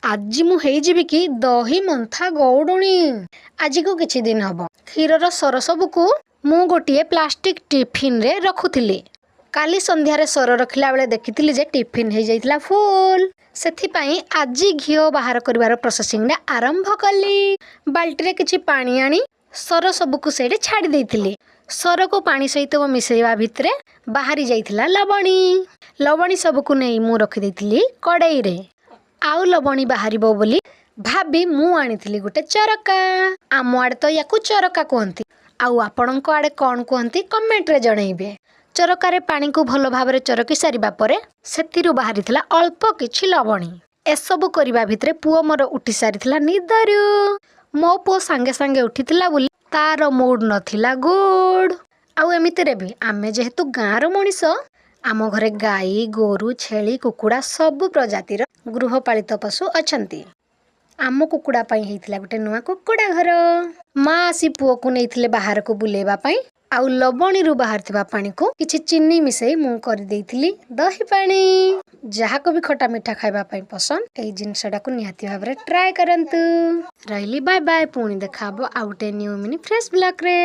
आज मु हेजिबि कि दही मंथा गौडुणी। आज को किछि दिन हबो क्षीरर सर सबुकु मु गोटिए प्लास्टिक टिफिन रे रखुथिली। काली संध्यारे सर रखिला बेले देखिथिली जे टिफिन हे जाइतला फुल। सेथिपाई आज घिओ बाहर करिवार प्रोसेसिंग रे आरंभ कली। बाल्टी रे किछि पानी आनी सर सबुकु सेडे छाडी देइथिली। सर को पानी सहित मिसेଇବା भितरे बाहरी जाइथिला लवणी। लवणी सबुकु नै मु रखि देइथिली कड़ाई रे। आउ लवणी बाहरिबो बोली भाबी मु आनिथिली गोटे चरका। आम आड़े तो याकू चरका कहंती। आउ आपणक आड़े कौन कहंती कमेंट रे जणैबे। चरकारे पानी को भल भाबरे चरकी सारिबा परे सेतिरु बाहरिथिला अल्प किछि लवणी। एसबु करिबा भितरे पुओ मोर उठी सारिथिला निदरु। मो पुओ सांगे सांगे उठिथिला बोली तार मूड नथिला गुड। आउ एमितिरे भी आमे जेहेतु गाँर मनीष आम घरे गाई गोरु छेली कुकुड़ा सब प्रजातिर गृहपालित पशु अछंती। आम कुकुड़ा पाई हेइथिला गोटे नुआ कुकुड़ा घर। माँ आसी पुओ को नेइथिले बाहर को बुलेबा पाई। आउ लवणी रु बाहर थिबा पानी को किछि चीनी मिसई मु करि देइथिली दही पानी। जहा को भी खट्टा मीठा खाइबा पाई पसंद एई जिनसडा को निहाती भाबरे ट्राई करंतु। रहिली बाय बाय पुणी देखाबो आउटे न्यू मिनी फ्रेश ब्लॉग रे।